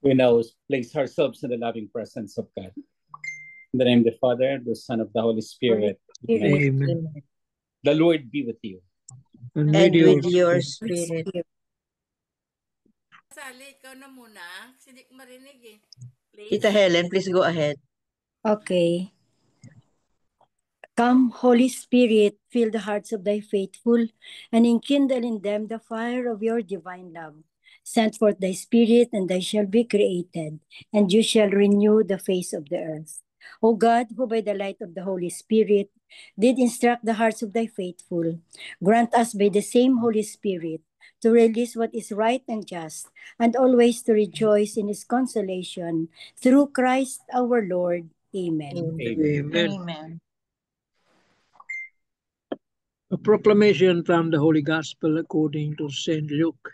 We now place ourselves in the loving presence of God. In the name of the Father, the Son, of the Holy Spirit. Amen. Amen. The Lord be with you. And And with with your your spirit. Sally, ikaw na muna. Hindi ko marinig eh. Please. Tita Helen, please go ahead. Okay. Come, Holy Spirit, fill the hearts of thy faithful, and enkindle in them the fire of your divine love. Send forth thy Spirit, and they shall be created, and you shall renew the face of the earth. O God, who by the light of the Holy Spirit did instruct the hearts of thy faithful, grant us by the same Holy Spirit to release what is right and just, and always to rejoice in his consolation, through Christ our Lord. Amen. Amen. Amen. A proclamation from the Holy Gospel according to St. Luke.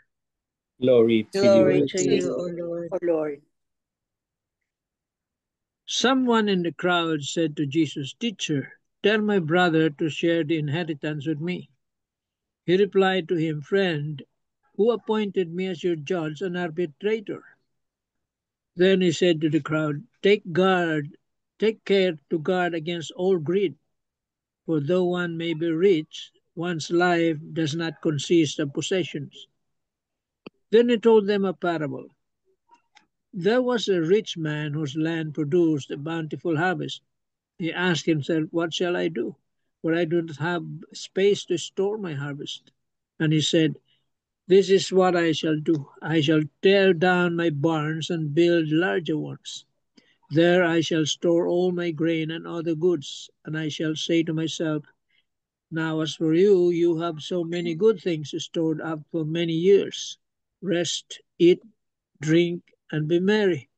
Glory to Glory you. to you, O Lord. O Lord. Someone in the crowd said to Jesus, "Teacher, tell my brother to share the inheritance with me." He replied to him, "Friend, who appointed me as your judge and arbitrator?" Then he said to the crowd, take care to guard against all greed, for though one may be rich, one's life does not consist of possessions." Then he told them a parable. There was a rich man whose land produced a bountiful harvest. He asked himself, "What shall I do? For I do not have space to store my harvest." And he said, "This is what I shall do. I shall tear down my barns and build larger ones. There I shall store all my grain and other goods. And I shall say to myself, now as for you, you have so many good things stored up for many years. Rest, eat, drink, and be merry."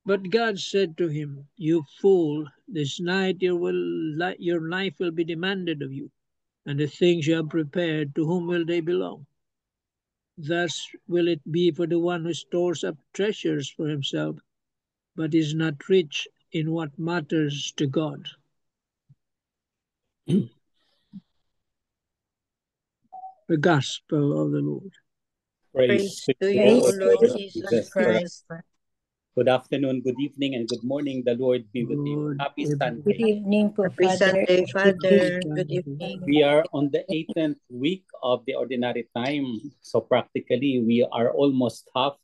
But God said to him, "You fool, this night your life will be demanded of you, and the things you have prepared, to whom will they belong? Thus will it be for the one who stores up treasures for himself, but is not rich in what matters to God." The Gospel of the Lord. Praise to to you, you, O O Lord Lord Jesus Christ. Christ. Good afternoon, good evening, and good morning. The Lord be with you. Lord, Happy Good Sunday. evening po, Happy Father. Sunday, Father. Good Good evening. evening. We are on the 18th week of the ordinary time. So practically, we are almost half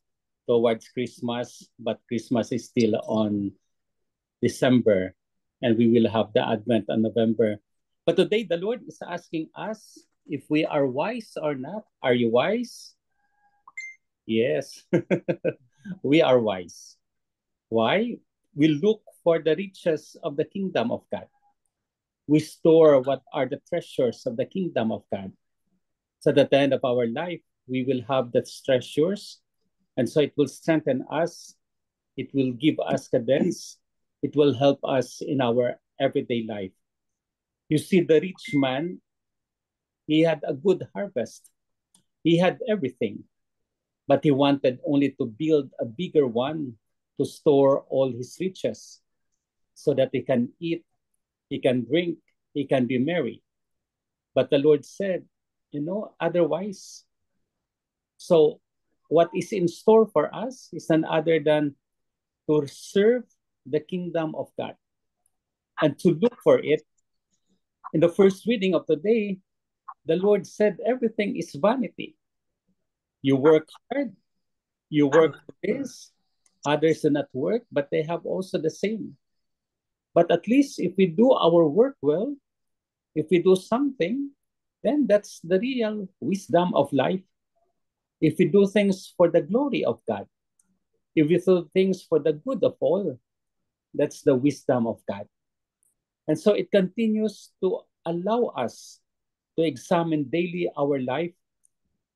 towards Christmas, but Christmas is still on December, and we will have the Advent on November. But today, the Lord is asking us if we are wise or not. Are you wise? Yes, we are wise. Why? We look for the riches of the kingdom of God. We store what are the treasures of the kingdom of God. So that at the end of our life, we will have that treasures. And so it will strengthen us. It will give us guidance. It will help us in our everyday life. You see, the rich man, he had a good harvest. He had everything, but he wanted only to build a bigger one to store all his riches so that he can eat, he can drink, he can be merry. But the Lord said, otherwise. So what is in store for us is none other than to serve the kingdom of God and to look for it. In the first reading of the day, the Lord said everything is vanity. You work hard, you work for this, others do not work, but they have also the same. But at least if we do our work well, if we do something, then that's the real wisdom of life. If we do things for the glory of God, if we do things for the good of all, that's the wisdom of God. And so it continues to allow us to examine daily our life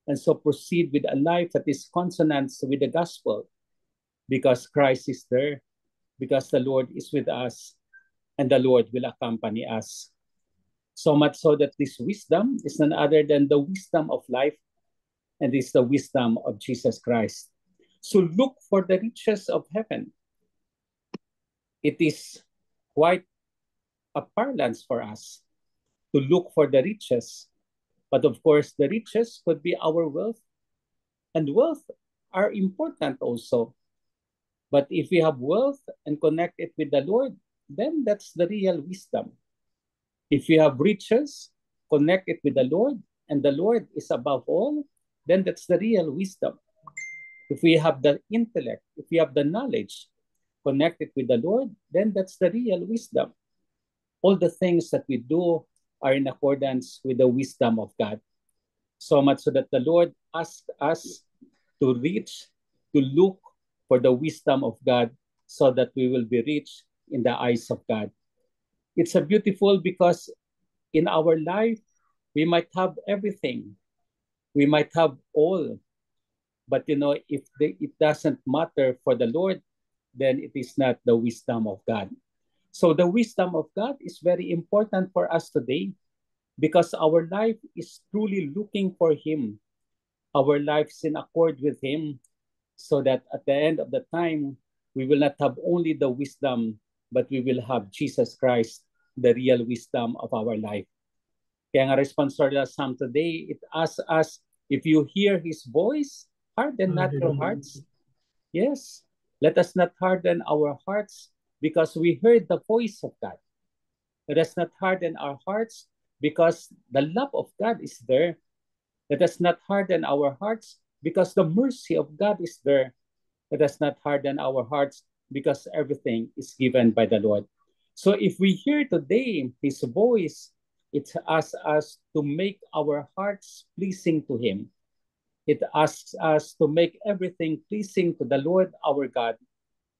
and so proceed with a life that is consonant with the gospel because Christ is there, because the Lord is with us, and the Lord will accompany us. So much so that this wisdom is none other than the wisdom of life, and is the wisdom of Jesus Christ. So look for the riches of heaven. It is quite a parlance for us to look for the riches. But of course, the riches could be our wealth. And wealth are important also. But if we have wealth and connect it with the Lord, then that's the real wisdom. If we have riches, connect it with the Lord, and the Lord is above all, then that's the real wisdom. If we have the intellect, if we have the knowledge, connect it with the Lord, then that's the real wisdom. All the things that we do are in accordance with the wisdom of God. So much so that the Lord asked us to reach, to look for the wisdom of God so that we will be rich in the eyes of God. It's a beautiful because in our life, we might have everything. We might have all. But if it doesn't matter for the Lord, then it is not the wisdom of God. So the wisdom of God is very important for us today because our life is truly looking for Him. Our life is in accord with Him so that at the end of the time, we will not have only the wisdom, but we will have Jesus Christ, the real wisdom of our life. Kaya nga responsorial psalm today, it asks us, if you hear His voice, harden not your hearts. Yes, let us not harden our hearts because we heard the voice of God. Let us not harden our hearts because the love of God is there. Let us not harden our hearts because the mercy of God is there. Let us not harden our hearts because everything is given by the Lord. So if we hear today His voice, it asks us to make our hearts pleasing to Him. It asks us to make everything pleasing to the Lord our God.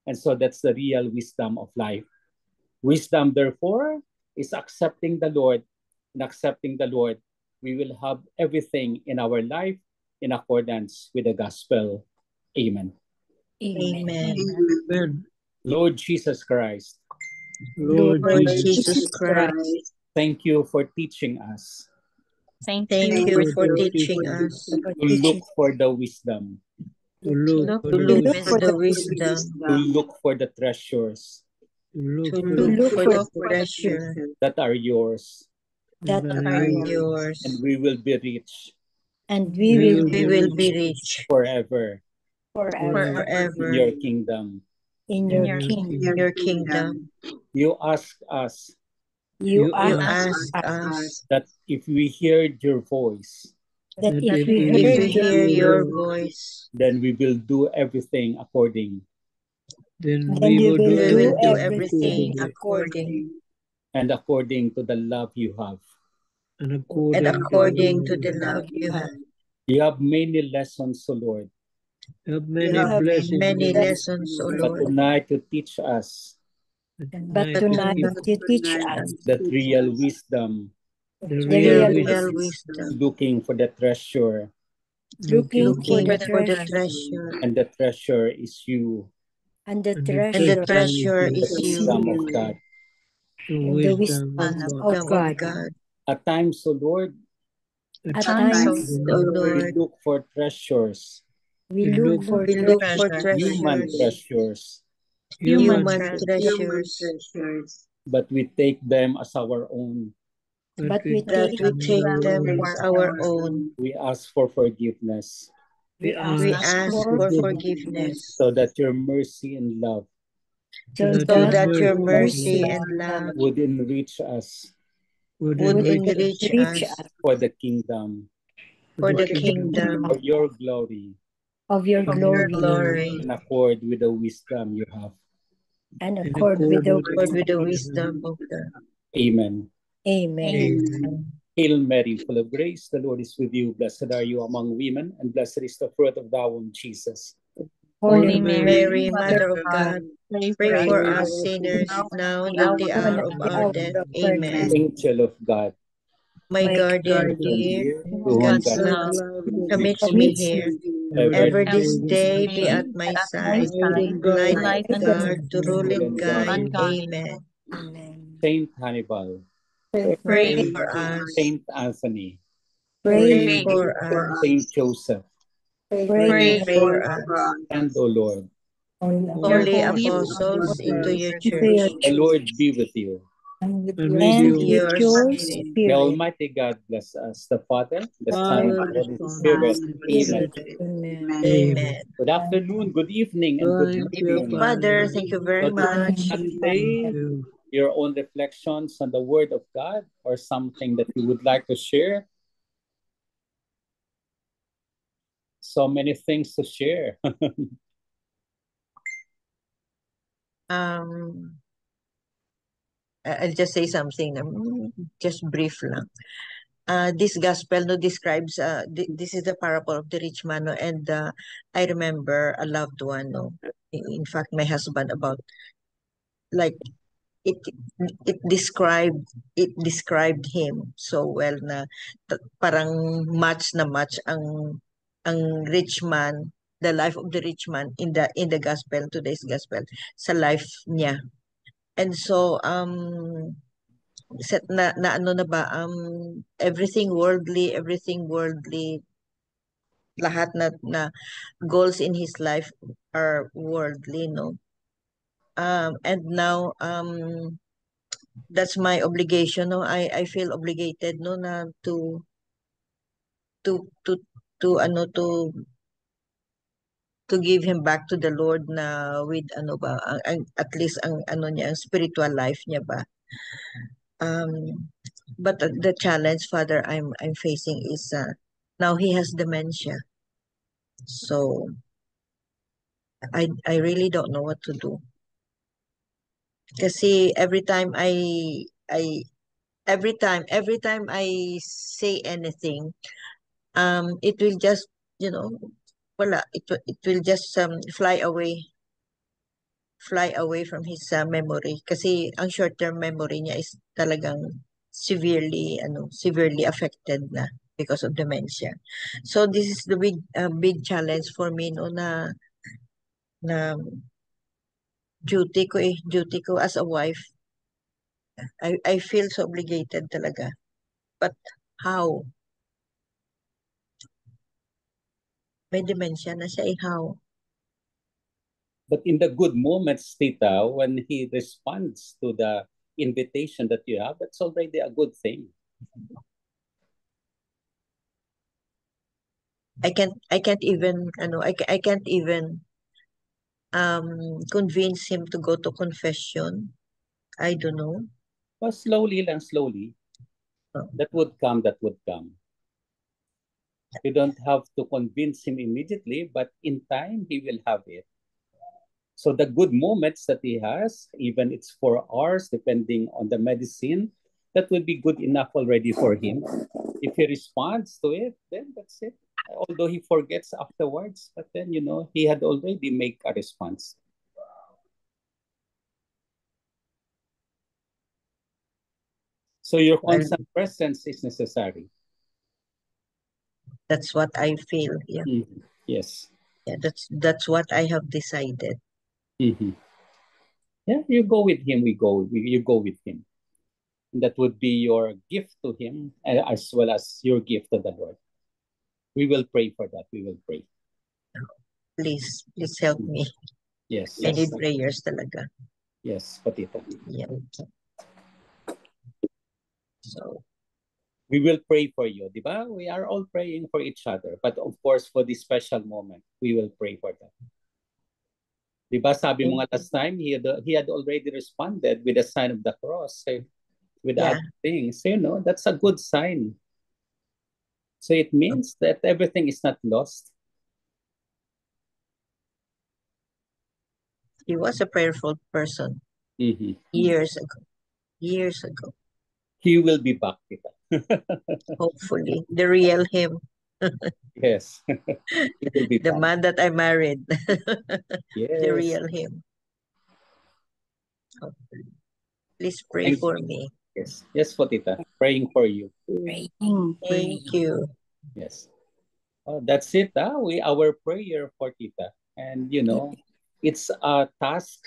And so that's the real wisdom of life. Wisdom, therefore, is accepting the Lord. In accepting the Lord, we will have everything in our life in accordance with the gospel. Amen. Amen. Amen. Lord Jesus Christ, Lord Lord Jesus, Jesus Christ, thank you for teaching us thank you for teaching us to look for the wisdom, to look for to the look wisdom, for the wisdom, to look for the treasures to look to for look for the the treasure that are yours, that that that are are yours, and we will be rich and we we will will we be will rich be rich forever forever in forever your kingdom. in in your your kingdom. in kingdom. your kingdom. You ask us You You You ask ask us that if we heard your voice, that that if if we we if heard we your hear your voice, voice, then we will do everything according then then we we will do will we will do do everything everything accordingly according and according to the love you have. and and according to the according love to you the have. love you have. You have many lessons, O Lord, You have You many have blessings, many Lord, lessons, O but Lord, tonight to teach us but but tonight to tonight teach you teach us that real wisdom, the the the real real real wisdom, wisdom, looking for the treasure, looking looking for for looking the the for the treasure, treasure, and the treasure is you, and the and the and the treasure treasure treasure is the is is you, wisdom you, of God. the the wisdom wisdom of Son God. of of God. God. At times, O Lord, At At times, So, times O Lord, we Lord, look for treasures, we we look look for we look treasure, for human treasures, treasures, human, human treasures, but we take them as our own. but but we we that take take we them as take our them own. as our own. We ask for forgiveness We we ask We ask ask for for for forgiveness forgiveness forgiveness so that your mercy and love so so that so your that that your mercy and mercy mercy love and and love love would enrich us would would enrich would us enrich reach us us for the kingdom, for for the the for the kingdom kingdom for kingdom your glory, of your of your glory glory glory, in accord with the wisdom you have. and in accord with the accordance but with with the the wisdom. wisdom of God. Amen. Amen. Amen. Hail Mary, full of grace, the Lord is with you. Blessed are you among women, and blessed is the fruit of thy womb, Jesus. Holy Holy Mary, Mary, Mary, Mother Mother of of God, God, pray pray for for us us sinners sinners, now and now at the and hour at of the our hour death. of our death. Amen. Angel of God, My My guardian guardian dear, dear, to whom God's God God's love love, commits me commits here. ever Ever this this day day beside be us, at my side, guide and guide, light and guard, to rule and guide. Amen. Amen. Saint Hannibal, Pray Pray, for us. Saint Anthony, pray, Pray for us. Saint Joseph, pray, Pray for us. and O Lord, on Holy your apostles, into your into your church. the church. Lord be with you. and with and your and with your your spirit. The spirit. Almighty God bless us, the Father, the Son, and Father, the the Holy Son, and Spirit. the Holy Amen. Spirit. Amen. Amen. Amen. Good afternoon, good evening, and good Thank you, morning. Father, Father. thank you very So do much. not Thank say you. your own reflections on the Word of God or something that you would like to share. So many things to share. I'll just say something, just brief lang. This gospel no describes this is the parable of the rich man, no, and I remember a loved one, no, in fact my husband, about like it it described him so well na parang match na match ang rich man, the life of the rich man in the gospel, today's gospel, sa life niya. And so set na ano na ba, everything worldly, lahat na goals in his life are worldly, no. And now that's my obligation, no. I feel obligated, no, na to to ano to give him back to the Lord, na with ano ba, at least ang ano niya, ang spiritual life niya ba. But the challenge, Father, I'm facing is now he has dementia. So I really don't know what to do. Kasi I every time I say anything, it will just, you know, wala, it will just fly away from his memory. Kasi ang short-term memory niya is talagang severely affected na because of dementia. So this is the big challenge for me, no, na duty ko as a wife. I feel so obligated talaga. But how? May dementia na siya, how? But in the good moments, Tita, when he responds to the invitation that you have, that's already a good thing. I can't even I can't even convince him to go to confession. I don't know. But slowly lang, slowly. That would come, that would come. You don't have to convince him immediately, but in time, he will have it. So the good moments that he has, even it's 4 hours, depending on the medicine, that will be good enough already for him. If he responds to it, then that's it. Although he forgets afterwards, but then, you know, he had already made a response. So your constant presence is necessary. That's what I feel. Yeah. Mm-hmm. Yes. Yeah, that's what I have decided. Mm-hmm. Yeah, you go with him. You go with him. That would be your gift to him, as well as your gift to the Lord. We will pray for that. We will pray. Please help me. Yes. I need prayers talaga. Yes, Patito. Yeah. So we will pray for you, di ba? We are all praying for each other. But of course, for this special moment, we will pray for them. Di ba, sabi mo nga last time, he had already responded with the sign of the cross, with other things. So, you know, that's a good sign. So it means that everything is not lost. he was a prayerful person years ago. He will be back, diba? Hopefully, the real him. Yes. He will be the back. man that I married. Yes. The real him. Hopefully. Please pray for me. Yes. Yes, Potita. Praying for you. Thank you. Yes. Oh, that's it. Our prayer for Tita. And, you know, it's a task,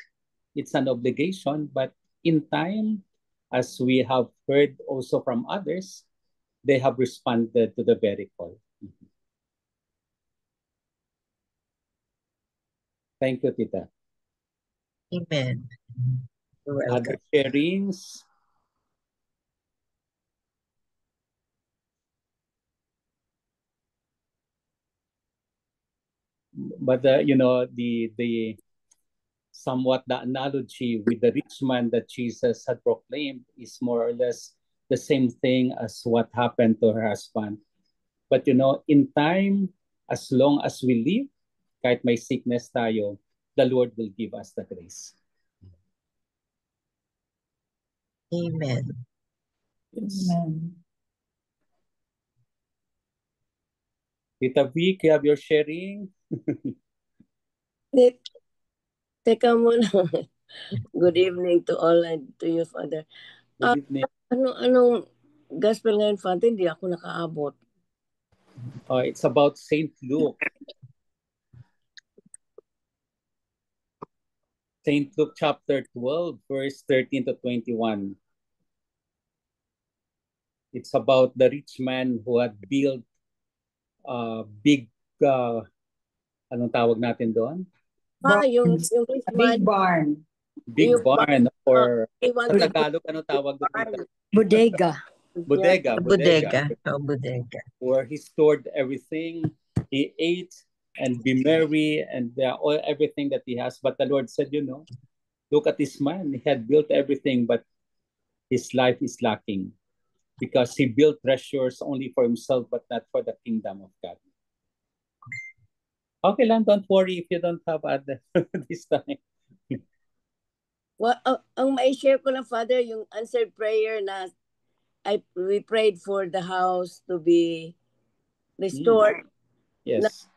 it's an obligation, but in time, as we have heard also from others, they have responded to the very call. Thank you, Tita. Amen. You're welcome. Other sharings? But the somewhat the analogy with the rich man that Jesus had proclaimed is more or less the same thing as what happened to her husband. But in time, as long as we live, kahit may sickness tayo, the Lord will give us the grace. Amen. Yes. Amen. Tita Vic, you have your sharing? Teka muna. Good evening to all and to you, Father. Good evening. Anong gospel ngayon, Father? Hindi ako nakaabot. It's about Saint Luke. Saint Luke chapter 12, verse 13 to 21. It's about the rich man who had built a big, anong tawag natin doon? Yung rich man, Big barn. Big Yung barn, or he sa wanted Tagalog, anong tawag doon? Tita? Bodega. Bodega. Bodega. Where he stored everything, he ate and be merry and everything that he has. But the Lord said, look at this man. He had built everything, but his life is lacking because he built treasures only for himself, but not for the kingdom of God. Okay lang, don't worry if you don't have other this time. Well, ang mai-share ko lang, Father, yung answered prayer na we prayed for the house to be restored. Yes.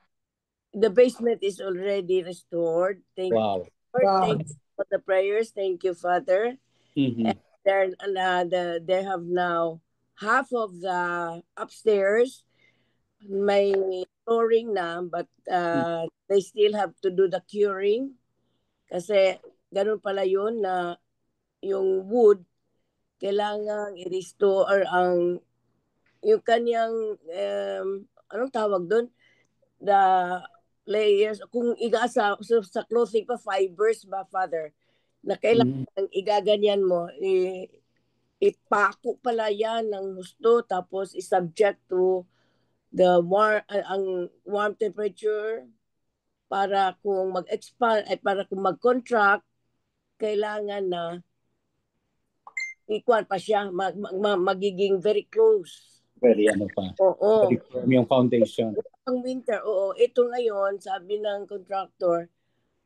The basement is already restored. Thank Wow. you, Wow. Thank you for the prayers. Thank you, Father. Mm-hmm. And they have now half of the upstairs may flooring na, but they still have to do the curing kasi ganun pala yun na yung wood kailangan i-restore yung kanyang anong tawag doon, the layers kung igasa sa clothing pa fibers ba, Father, na kailangan igaganyan mo ipako pala yan ng husto tapos i-subject to the warm temperature para kung mag-expand ay para kung mag-contract kailangan na ikuan pa siya magiging very close. Very ano pa. Oo. Very firm yung foundation. Ang winter, oo. Ito ngayon, sabi ng contractor,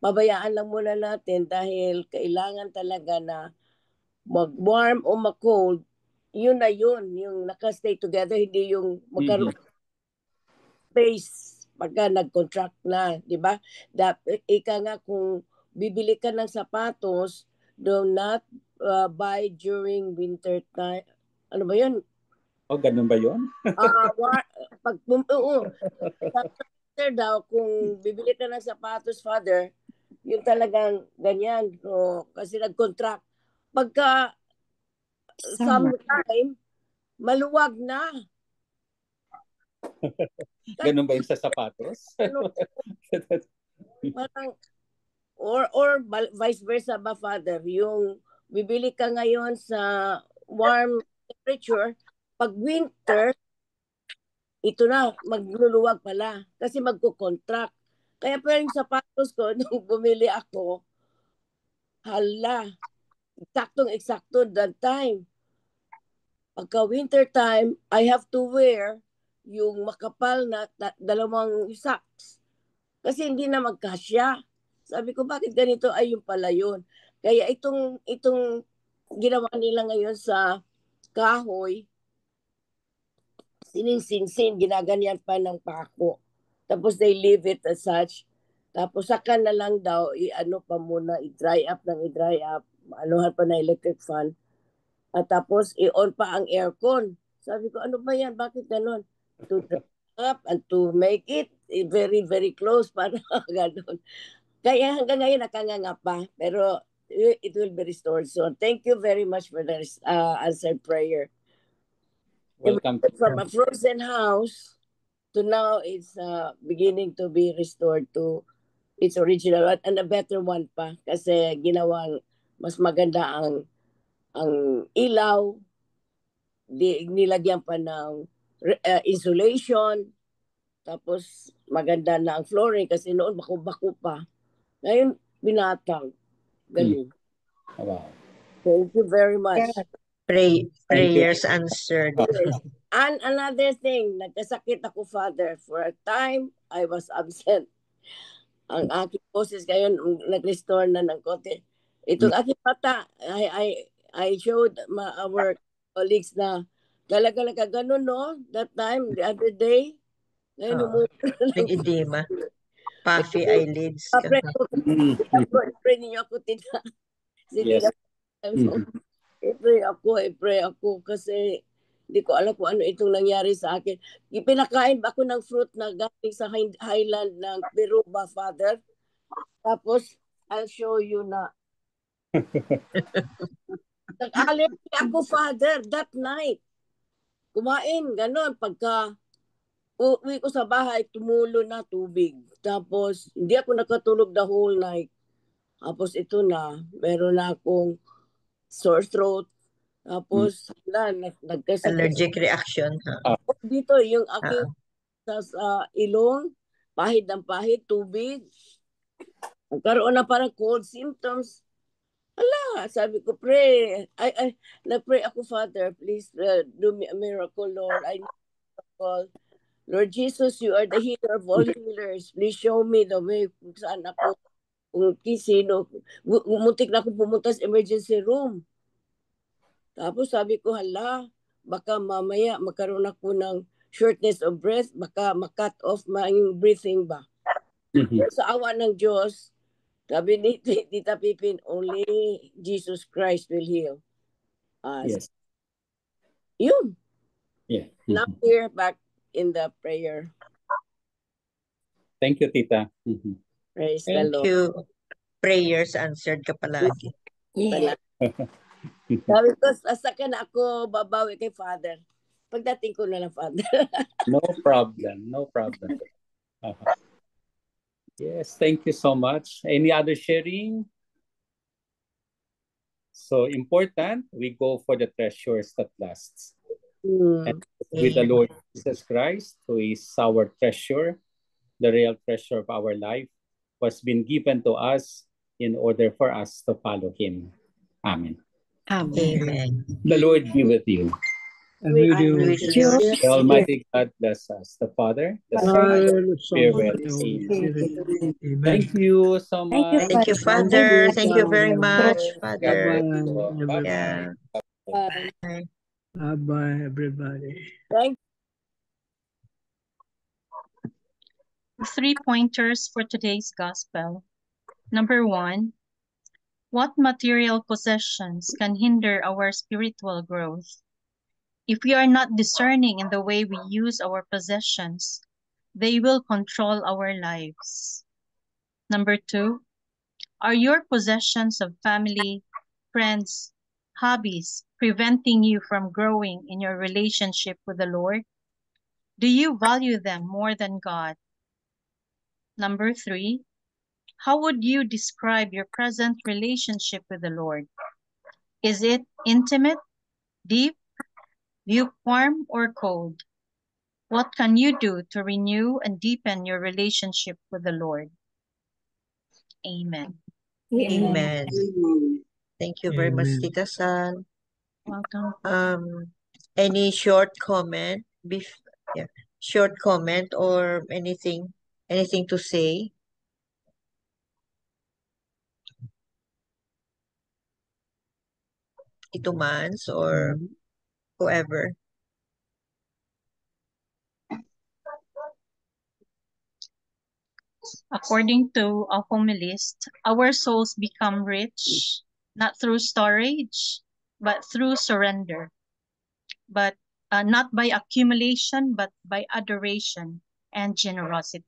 babayaan lang muna natin dahil kailangan talaga na mag-warm o mag-cold. Yun na yun, yung naka-stay together, hindi yung magkaroon space pagka nag-contract na, di ba? Ika nga kung bibili ka ng sapatos, do not buy during winter time. Ano ba yun? Oh, ganun ba yun? Winter daw, kung bibili ka ng sapatos, Father, yun talagang ganyan. So, kasi nag-contract. Pagka sometime, maluwag na. Ganun ba yung sa sapatos? Parang, or vice versa ba, Father? Yung bibili ka ngayon sa warm temperature, pag winter, ito na, magluluwag pala. Kasi magko-contract. Kaya pa yung sapatos ko, nung bumili ako, hala, eksaktong-eksakto that time. Pagka winter time, I have to wear yung makapal na dalawang socks. Kasi hindi na magkasya. Sabi ko, bakit ganito? Ay, yung pala yun. Kaya itong ginawa nila ngayon sa kahoy, sininsin, ginaganyan pa ng pako. Tapos they leave it as such. Tapos saka na lang daw, i-ano pa muna, i-dry up, anuhan pa na electric fan. At tapos i-on pa ang aircon. Sabi ko, ano ba yan? Bakit ganun? To dry up and to make it very, very close para ganun. Kaya hanggang ngayon nakanganga pa. Pero it will be restored soon. Thank you very much for the answered prayer. Welcome. From a frozen house to now it's beginning to be restored to its original and a better one pa kasi ginawang mas maganda ang ilaw, nilagyan pa ng insulation Tapos maganda na ang flooring kasi noon bako-bako pa. Ngayon, binatang. Galing. Wow. Thank you very much. Prayers answered. Yes. And another thing, nagkasakit ako, Father. For a time, I was absent. Ang aking boses ngayon, nag-restore na ng konti. Itong aking mata, I showed our colleagues na talaga ganun, no? That time, the other day, ngayon May edema. Puffy eyelids. Pray ninyo ako, tita. Sige, Yes. i-pray ako kasi hindi ko alam kung ano itong nangyari sa akin. Ipinakain ba ako ng fruit na galing sa highland ng Peru ba, Father? Tapos, I'll show you na. Nag-allergy ako, Father, that night. Kumain, gano'n. Pagka uwi ko sa bahay, tumulo na tubig. Tapos, hindi ako nakatulog the whole night. Tapos, ito na. Meron na akong sore throat. Tapos, nagkasakit. Allergic reaction. Dito, yung aking sa ilong, pahid ng pahid, tubig. Nagkaroon na parang cold symptoms. Ala, sabi ko, pray. Nag-pray ako, Father, please do me a miracle, Lord. I need a miracle. Lord Jesus, you are the healer of all healers. Please show me the way kung saan ako, kung sino. Muntik na ako pumunta sa emergency room. Tapos sabi ko, hala, baka mamaya magkaroon ako ng shortness of breath, baka makat off my breathing ba. Sa awa ng Diyos, sabi ni Tita Pipin, only Jesus Christ will heal us. Yes. Yun. Yeah. Now we're back in the prayer. Thank you, Tita. Praise the Thank Lord. you. Prayers answered ka palagi. Yeah. Sabi ko, sasakyan ako babawi kay Father. Pagdating ko na ng Father. No problem. No problem. Yes, thank you so much. Any other sharing? So important, we go for the treasures that lasts. And with the Lord Jesus Christ, who is our treasure, the real treasure of our life, was been given to us in order for us to follow Him. Amen. Amen. The Lord be with you. And with you. The Almighty God bless us, the Father, the Son, the Spirit. Amen. Thank you so much. Thank you, Father. Thank you very much, Father. Bye-bye. Yeah. Bye. Bye-bye, everybody. Thank 3 pointers for today's gospel. Number 1, what material possessions can hinder our spiritual growth? If we are not discerning in the way we use our possessions, they will control our lives. Number 2, are your possessions of family, friends, hobbies preventing you from growing in your relationship with the Lord? Do you value them more than God? Number 3, how would you describe your present relationship with the Lord? Is it intimate, deep, lukewarm, or cold? What can you do to renew and deepen your relationship with the Lord? Amen. Amen. Thank you very much, Amen. Tita San. Welcome. Any short comment? Short comment or anything to say? Tito Mans or whoever. According to a homilist, our souls become rich not through storage, but through surrender. But not by accumulation, but by adoration and generosity.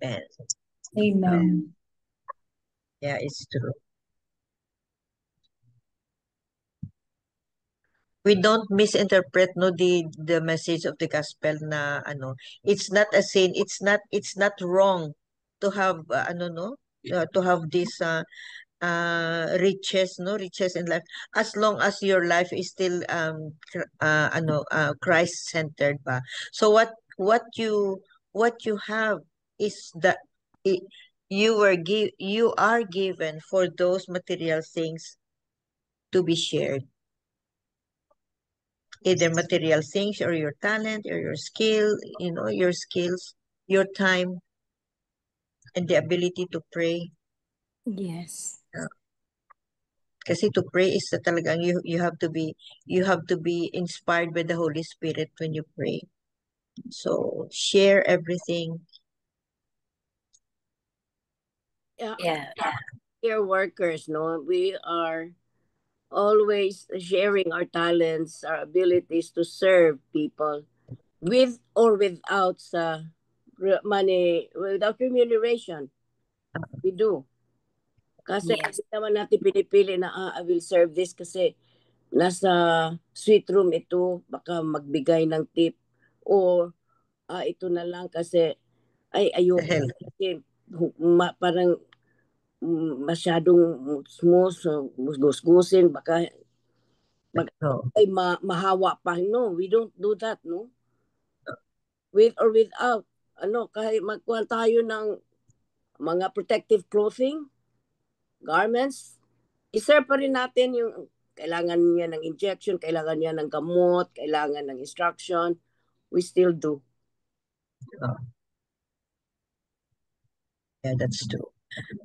Amen. Amen. Yeah, it's true. We don't misinterpret the message of the gospel na it's not a sin, it's not wrong to have to have this riches in life, as long as your life is still Christ centered ba. So what what you have is that you are given for those material things to be shared. Either material things or your talent or your skill, your skills, your time, and the ability to pray. Yes. Kasi to pray is talagang you have to be inspired by the Holy Spirit when you pray. So share everything. Yeah. Care workers, no, we are always sharing our talents, our abilities to serve people with or without money, without remuneration. We do. Kasi Yes. hindi naman natin pinipili na I will serve this kasi nasa sweet room ito, baka magbigay ng tip. Or ito na lang kasi ayoko Dahil kasi parang masyadong smooth, gusgusin, baka ay mahawa pa. No, we don't do that, no? With or without, kahit magkuhan tayo ng mga protective clothing, garments, iserve pa rin natin yung kailangan niya ng injection, kailangan niya ng gamot, kailangan ng instruction. We still do. Yeah, that's true.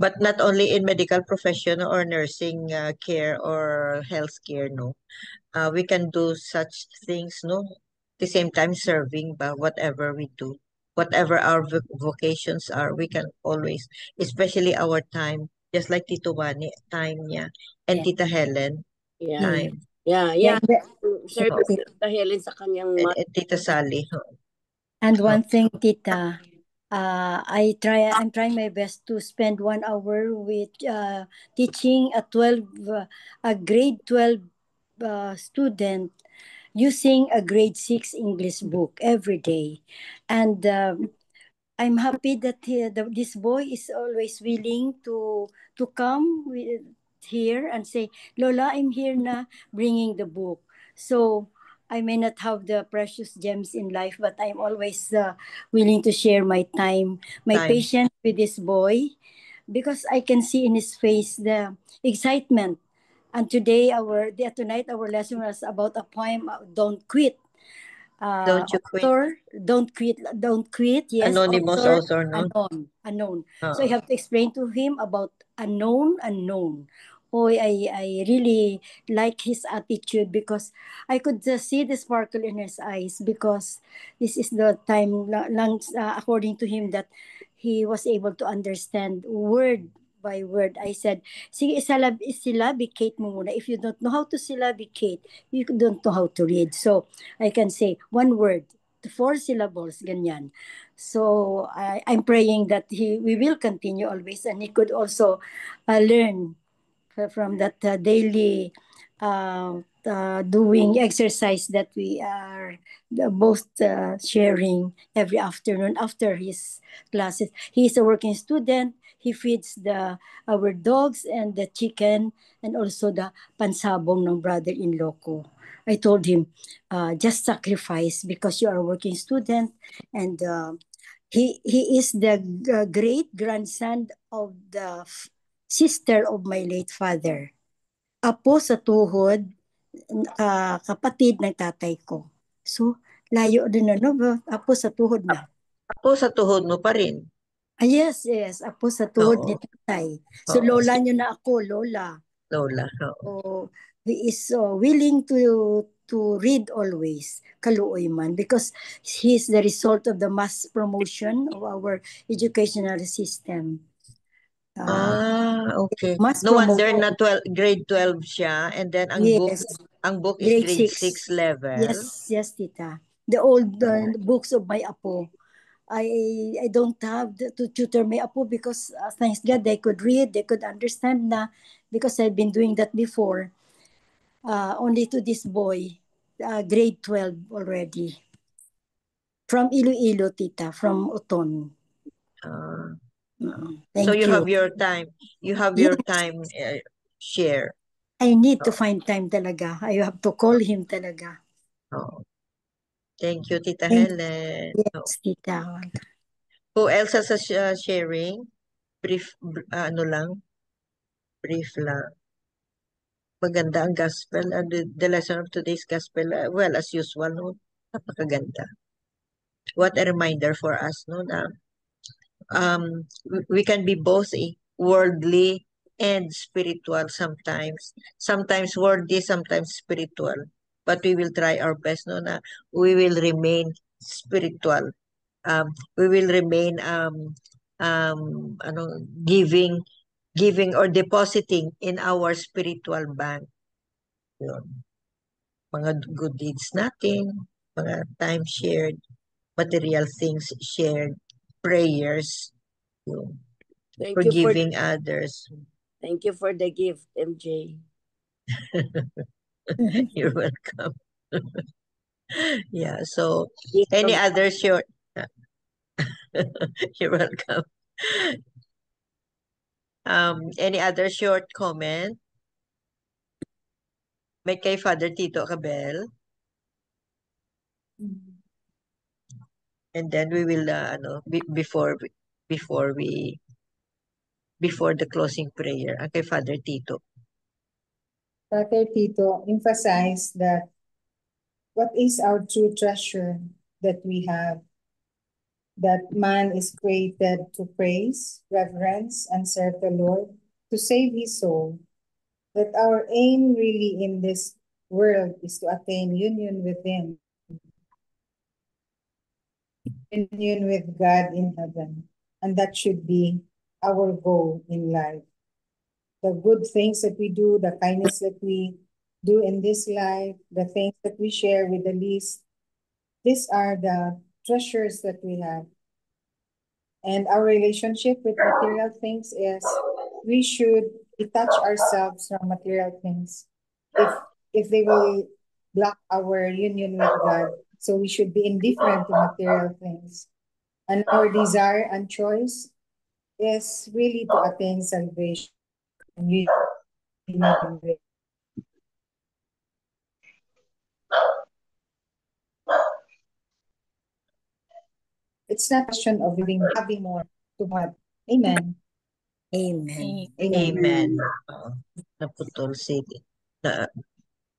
But not only in medical profession or nursing care or health care, no. We can do such things, no. At the same time serving, but whatever we do, whatever our vocations are, we can always, especially our time, just like Tito Wani, time niya, and Yeah. Tita Helen, Yeah. time, Yeah. Yeah. Service Tita Helen sa kanyang and Tita Sally. And one thing, Tita, I'm trying my best to spend 1 hour with teaching a grade 12 student using a grade 6 English book every day. And I'm happy that this boy is always willing to come here and say, Lola, I'm here na, bringing the book. So I may not have the precious gems in life, but I'm always willing to share my time, my patience with this boy, because I can see in his face the excitement. And tonight our lesson was about a poem, Don't Quit. Don't you quit. Author, don't quit. Yes, Anonymous author, no? Unknown. So I have to explain to him about unknown. Oh, I really like his attitude, because I could see the sparkle in his eyes, because this is the time, according to him, that he was able to understand word by word. I said, sige, syllabicate mo muna. If you don't know how to syllabicate, you don't know how to read. So I can say one word, 4 syllables, ganyan. So I'm praying that we will continue always, and he could also learn from that daily doing exercise that we are both sharing every afternoon after his classes. He's a working student. He feeds our dogs and the chicken, and also the pansabong ng brother-in-law ko. I told him, just sacrifice, because you are a working student, and he is the great grandson of the sister of my late father. Apo sa tuhod, kapatid ng tatay ko. So, layo din apo sa tuhod na. Apo sa tuhod mo pa rin. Yes. Apo sa tuhod ni tatay. So, lola nyo na ako, lola. Lola. So, he is willing to read always, kaluoy man, because he is the result of the mass promotion of our educational system. Okay. Mass No wonder promotion. na grade 12 siya, and then ang book is grade 6 level. Yes, tita. The old books of my apo. I don't have to tutor my apo, because thanks God they could read, they could understand na, because I've been doing that before. Only to this boy, grade 12 already. From Iloilo, tita, from Uton. Thank so you you. have your time. You have your time share. I need to find time talaga. I have to call him talaga. Thank you, Tita Thank- Helen. Yes, Tita. Who else has a sharing? Brief, ano lang? Brief lang. Maganda ang gospel. The lesson of today's gospel, well, as usual, no? Napakaganda. What a reminder for us, no? Na, we can be both worldly and spiritual sometimes. Sometimes worldly, sometimes spiritual. But we will try our best, no? Na we will remain spiritual. We will remain giving or depositing in our spiritual bank. Yun. Mga good deeds natin, mga time shared, material things shared, prayers, yun. Thank you for Forgiving others. thank you for the gift, MJ. You're welcome. Yeah, so Gift any from other short you're welcome. Any other short comment? May kay Father Tito Cabel. And then we will before the closing prayer. Ang kay Father Tito. Father Tito emphasized that what is our true treasure that we have? That man is created to praise, reverence, and serve the Lord, to save his soul. That our aim really in this world is to attain union with him, union with God in heaven. And that should be our goal in life. The good things that we do, the kindness that we do in this life, the things that we share with the least, these are the treasures that we have. And our relationship with material things is we should detach ourselves from material things if they will block our union with God. So we should be indifferent to material things. And our desire and choice is really to attain salvation. It's not a question of having more to God. Amen. Amen. Amen. Naputol si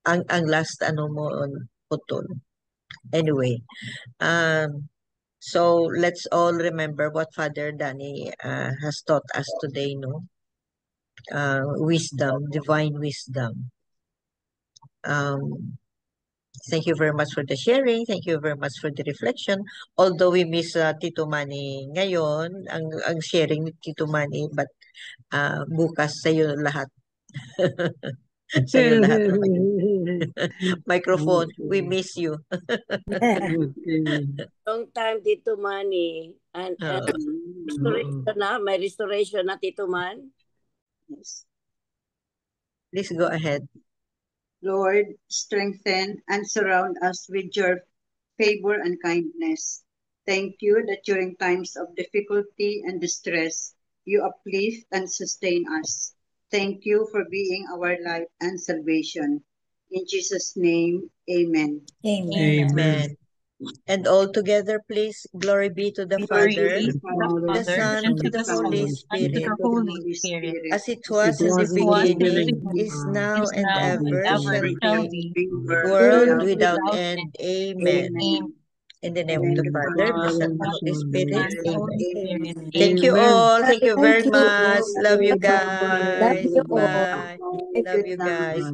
ang last putol. Anyway, so let's all remember what Father Danny has taught us today, no? Wisdom, divine wisdom. Thank you very much for the sharing. Thank you very much for the reflection. Although we miss Tito Manny ngayon, ang sharing ni Tito Manny, but bukas sa'yo lahat. Sa'yo lahat. Microphone, we miss you. long time, Tito Manny. And restoration na, may restoration na, Tito Man. Yes. Please go ahead. Lord, strengthen and surround us with your favor and kindness. Thank you that during times of difficulty and distress, you uplift and sustain us. Thank you for being our life and salvation. In Jesus' name, amen. Amen. Amen. And all together, please, glory be to the Glory Father, be to the the Father, Son, and to and the Holy and to Spirit, the Holy Spirit, as it was in the as it was in the beginning, beginning, is now, is and now, and ever ever shall be, be, world world without without end. end. Amen. Amen. In the name of the Father, the Son, and the Holy Spirit. And the Holy Amen. Spirit. Thank you all. Thank you very Thank you. much. Love you Love guys. you all. Bye. Love you guys.